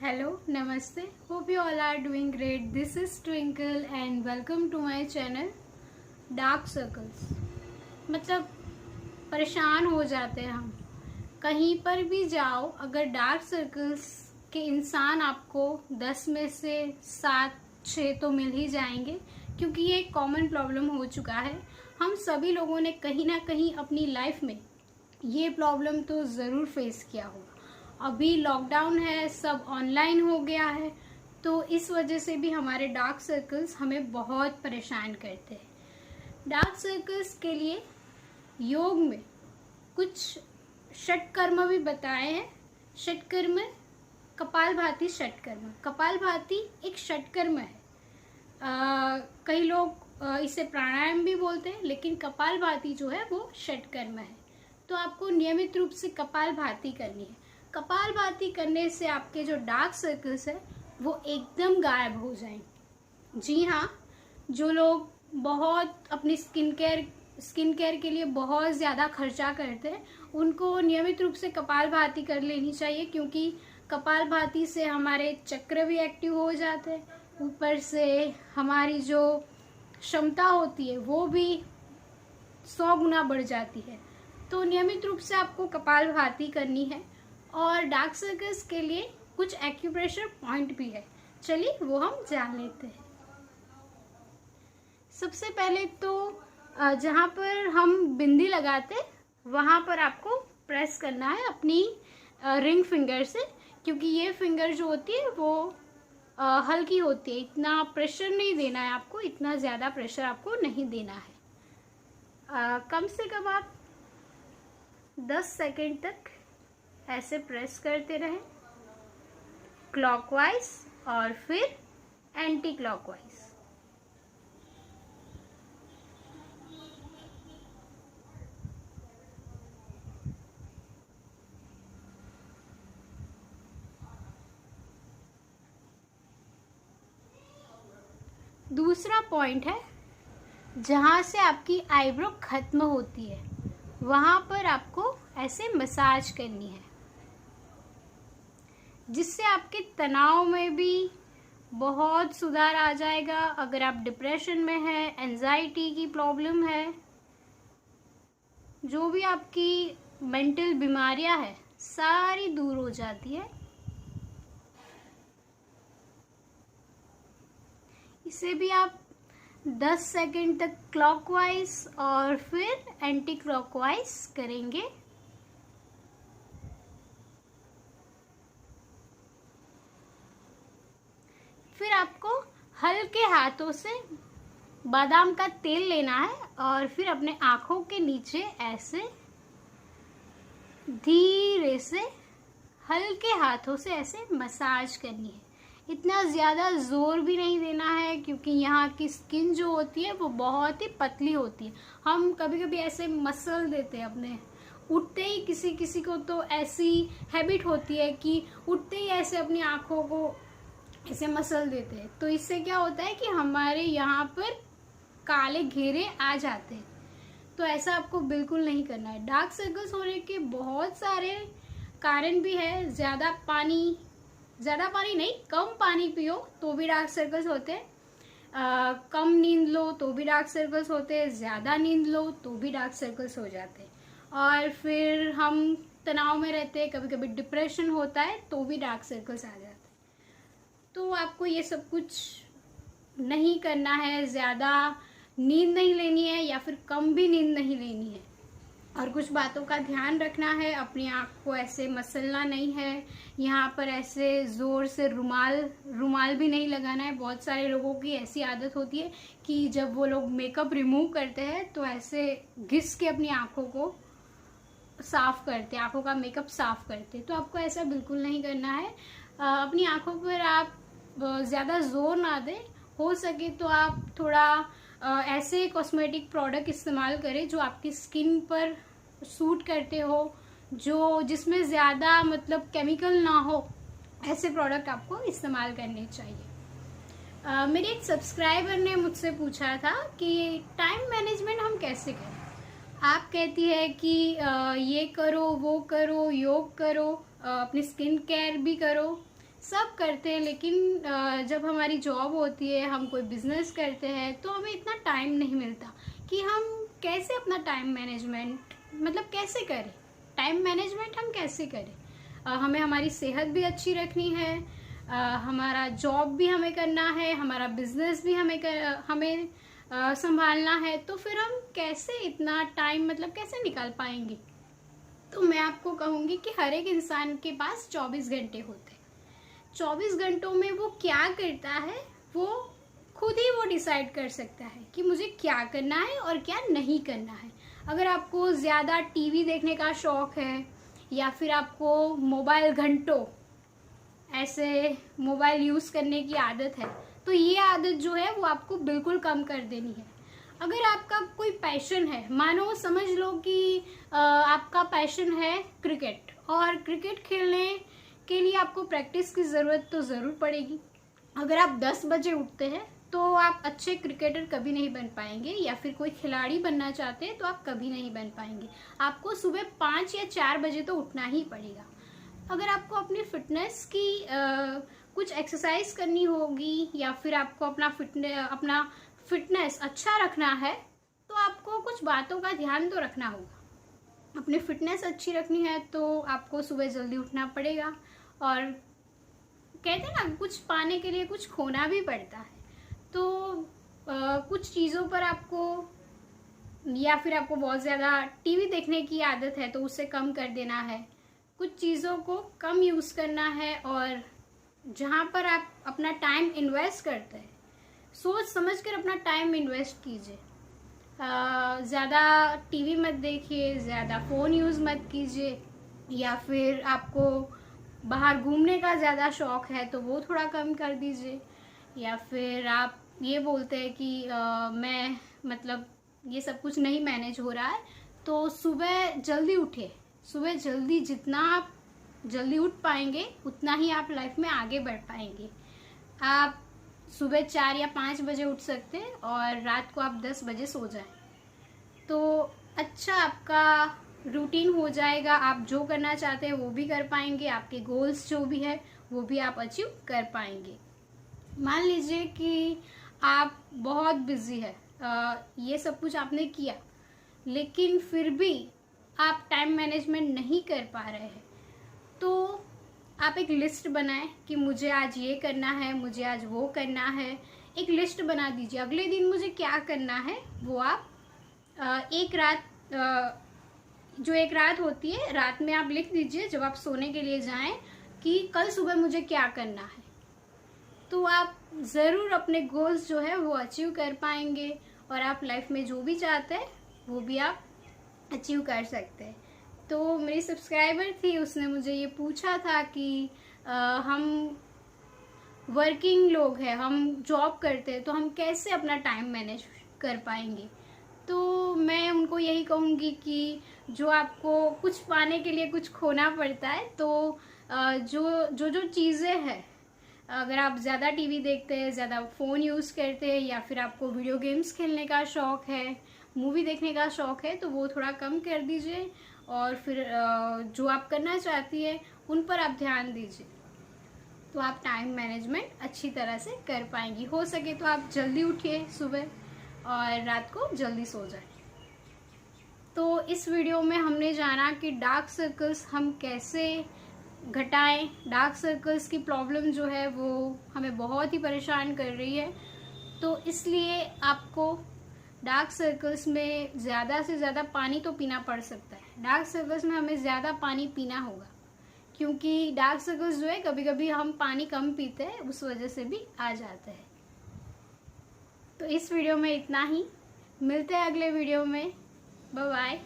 Hello, Namaste. Hope you all are doing great. This is Twinkle and welcome to my channel Dark Circles. मतलब परेशान हो जाते हैं हम, कहीं पर भी जाओ अगर डार्क सर्कल्स के इंसान आपको 10 में से 7-6 तो मिल ही जाएंगे, क्योंकि ये एक कॉमन प्रॉब्लम हो चुका है। हम सभी लोगों ने कहीं ना कहीं अपनी लाइफ में ये प्रॉब्लम तो ज़रूर फेस किया होगा। अभी लॉकडाउन है, सब ऑनलाइन हो गया है, तो इस वजह से भी हमारे डार्क सर्कल्स हमें बहुत परेशान करते हैं। डार्क सर्कल्स के लिए योग में कुछ षटकर्म भी बताए हैं। षटकर्म, कपालभाति षटकर्म। कपालभाति एक षटकर्म है। कई लोग इसे प्राणायाम भी बोलते हैं, लेकिन कपालभाति जो है वो षटकर्म है। तो आपको नियमित रूप से कपालभाति करनी है। कपालभाति करने से आपके जो डार्क सर्कल्स है वो एकदम गायब हो जाएंगे। जी हाँ, जो लोग बहुत अपनी स्किन केयर के लिए बहुत ज़्यादा खर्चा करते हैं, उनको नियमित रूप से कपालभाति कर लेनी चाहिए, क्योंकि कपालभाति से हमारे चक्र भी एक्टिव हो जाते हैं। ऊपर से हमारी जो क्षमता होती है वो भी 100 गुना बढ़ जाती है। तो नियमित रूप से आपको कपालभाति करनी है। और डार्क सर्कल्स के लिए कुछ एक्यूप्रेशर पॉइंट भी है, चलिए वो हम जान लेते हैं। सबसे पहले तो जहाँ पर हम बिंदी लगाते वहाँ पर आपको प्रेस करना है अपनी रिंग फिंगर से, क्योंकि ये फिंगर जो होती है वो हल्की होती है। इतना प्रेशर नहीं देना है आपको, इतना ज़्यादा प्रेशर आपको नहीं देना है। कम से कम आप 10 सेकेंड तक ऐसे प्रेस करते रहें, क्लॉकवाइज और फिर एंटी क्लॉकवाइज। दूसरा पॉइंट है, जहाँ से आपकी आईब्रो खत्म होती है वहाँ पर आपको ऐसे मसाज करनी है, जिससे आपके तनाव में भी बहुत सुधार आ जाएगा। अगर आप डिप्रेशन में हैं, एंजाइटी की प्रॉब्लम है, जो भी आपकी मेंटल बीमारियां हैं सारी दूर हो जाती है। इसे भी आप 10 सेकेंड तक क्लॉकवाइज और फिर एंटी क्लॉकवाइज करेंगे। फिर आपको हल्के हाथों से बादाम का तेल लेना है और फिर अपने आँखों के नीचे ऐसे धीरे से हल्के हाथों से ऐसे मसाज करनी है। इतना ज़्यादा ज़ोर भी नहीं देना है, क्योंकि यहाँ की स्किन जो होती है वो बहुत ही पतली होती है। हम कभी कभी ऐसे मसल देते हैं अपने, उठते ही किसी को तो ऐसी हैबिट होती है कि उठते ही ऐसे अपनी आँखों को ऐसे मसल देते हैं। तो इससे क्या होता है कि हमारे यहाँ पर काले घेरे आ जाते हैं। तो ऐसा आपको बिल्कुल नहीं करना है। डार्क सर्कल्स होने के बहुत सारे कारण भी है। ज़्यादा पानी नहीं, कम पानी पियो तो भी डार्क सर्कल्स होते हैं। कम नींद लो तो भी डार्क सर्कल्स होते हैं। ज़्यादा नींद लो तो भी डार्क सर्कल्स हो जाते हैं। और फिर हम तनाव में रहते हैं, कभी कभी डिप्रेशन होता है तो भी डार्क सर्कल्स आ जाते हैं। तो आपको ये सब कुछ नहीं करना है। ज़्यादा नींद नहीं लेनी है या फिर कम भी नींद नहीं लेनी है। और कुछ बातों का ध्यान रखना है, अपनी आँख को ऐसे मसलना नहीं है। यहाँ पर ऐसे ज़ोर से रुमाल भी नहीं लगाना है। बहुत सारे लोगों की ऐसी आदत होती है कि जब वो लोग मेकअप रिमूव करते हैं तो ऐसे घिस के अपनी आँखों को साफ़ करते हैं, आँखों का मेकअप साफ़ करते हैं। तो आपको ऐसा बिल्कुल नहीं करना है। अपनी आँखों पर आप ज़्यादा ज़ोर ना दें। हो सके तो आप थोड़ा ऐसे कॉस्मेटिक प्रोडक्ट इस्तेमाल करें जो आपकी स्किन पर सूट करते हो, जिसमें ज़्यादा मतलब केमिकल ना हो। ऐसे प्रोडक्ट आपको इस्तेमाल करने चाहिए। मेरे एक सब्सक्राइबर ने मुझसे पूछा था कि टाइम मैनेजमेंट हम कैसे करें। आप कहती है कि ये करो, वो करो, योग करो, अपनी स्किन केयर भी करो, सब करते हैं, लेकिन जब हमारी जॉब होती है, हम कोई बिजनेस करते हैं, तो हमें इतना टाइम नहीं मिलता कि हम कैसे अपना टाइम मैनेजमेंट मतलब कैसे करें। टाइम मैनेजमेंट हम कैसे करें। हमें हमारी सेहत भी अच्छी रखनी है, हमारा जॉब भी हमें करना है, हमारा बिजनेस भी हमें संभालना है। तो फिर हम कैसे इतना टाइम मतलब कैसे निकाल पाएंगे। तो मैं आपको कहूँगी कि हर एक इंसान के पास 24 घंटे होते हैं। 24 घंटों में वो क्या करता है वो खुद ही वो डिसाइड कर सकता है कि मुझे क्या करना है और क्या नहीं करना है। अगर आपको ज़्यादा टीवी देखने का शौक़ है या फिर आपको मोबाइल घंटों ऐसे मोबाइल यूज़ करने की आदत है, तो ये आदत जो है वो आपको बिल्कुल कम कर देनी है। अगर आपका कोई पैशन है, मानो समझ लो कि आपका पैशन है क्रिकेट, और क्रिकेट खेलने के लिए आपको प्रैक्टिस की ज़रूरत तो ज़रूर पड़ेगी। अगर आप 10 बजे उठते हैं तो आप अच्छे क्रिकेटर कभी नहीं बन पाएंगे, या फिर कोई खिलाड़ी बनना चाहते हैं तो आप कभी नहीं बन पाएंगे। आपको सुबह 5 या 4 बजे तो उठना ही पड़ेगा। अगर आपको अपनी फिटनेस की कुछ एक्सरसाइज करनी होगी, या फिर आपको अपना फिटनेस अच्छा रखना है, तो आपको कुछ बातों का ध्यान तो रखना होगा। अपनी फिटनेस अच्छी रखनी है तो आपको सुबह जल्दी उठना पड़ेगा, और कहते हैं ना कुछ पाने के लिए कुछ खोना भी पड़ता है। तो कुछ चीज़ों पर आपको, या फिर आपको बहुत ज़्यादा टीवी देखने की आदत है तो उसे कम कर देना है, कुछ चीज़ों को कम यूज़ करना है, और जहाँ पर आप अपना टाइम इन्वेस्ट करते हैं सोच समझ कर अपना टाइम इन्वेस्ट कीजिए। ज़्यादा टीवी मत देखिए, ज़्यादा फ़ोन यूज़ मत कीजिए, या फिर आपको बाहर घूमने का ज़्यादा शौक़ है तो वो थोड़ा कम कर दीजिए। या फिर आप ये बोलते हैं कि मैं मतलब ये सब कुछ नहीं मैनेज हो रहा है, तो सुबह जल्दी उठिए। सुबह जल्दी, जितना आप जल्दी उठ पाएंगे उतना ही आप लाइफ में आगे बढ़ पाएंगे। आप सुबह 4 या 5 बजे उठ सकते हैं और रात को आप 10 बजे सो जाएं, तो अच्छा आपका रूटीन हो जाएगा। आप जो करना चाहते हैं वो भी कर पाएंगे, आपके गोल्स जो भी है वो भी आप अचीव कर पाएंगे। मान लीजिए कि आप बहुत बिजी है, ये सब कुछ आपने किया, लेकिन फिर भी आप टाइम मैनेजमेंट नहीं कर पा रहे हैं, तो आप एक लिस्ट बनाएं कि मुझे आज ये करना है, मुझे आज वो करना है। एक लिस्ट बना दीजिए, अगले दिन मुझे क्या करना है वो आप एक रात होती है, रात में आप लिख दीजिए जब आप सोने के लिए जाएं कि कल सुबह मुझे क्या करना है। तो आप ज़रूर अपने गोल्स जो है वो अचीव कर पाएंगे, और आप लाइफ में जो भी चाहते हैं वो भी आप अचीव कर सकते हैं। तो मेरी सब्सक्राइबर थी, उसने मुझे ये पूछा था कि हम वर्किंग लोग हैं, हम जॉब करते हैं, तो हम कैसे अपना टाइम मैनेज कर पाएंगे। तो मैं उनको यही कहूँगी कि जो आपको कुछ पाने के लिए कुछ खोना पड़ता है, तो जो चीज़ें हैं, अगर आप ज़्यादा टीवी देखते हैं, ज़्यादा फ़ोन यूज़ करते हैं, या फिर आपको वीडियो गेम्स खेलने का शौक़ है, मूवी देखने का शौक़ है, तो वो थोड़ा कम कर दीजिए, और फिर जो आप करना चाहती है उन पर आप ध्यान दीजिए, तो आप टाइम मैनेजमेंट अच्छी तरह से कर पाएंगी। हो सके तो आप जल्दी उठिए सुबह और रात को जल्दी सो जाए। तो इस वीडियो में हमने जाना कि डार्क सर्कल्स हम कैसे घटाएं। डार्क सर्कल्स की प्रॉब्लम जो है वो हमें बहुत ही परेशान कर रही है, तो इसलिए आपको डार्क सर्कल्स में ज़्यादा से ज़्यादा पानी तो पीना पड़ सकता है। डार्क सर्कल्स में हमें ज़्यादा पानी पीना होगा, क्योंकि डार्क सर्कल्स जो है कभी कभी हम पानी कम पीते हैं, उस वजह से भी आ जाते हैं। तो इस वीडियो में इतना ही, मिलते हैं अगले वीडियो में। Bye bye.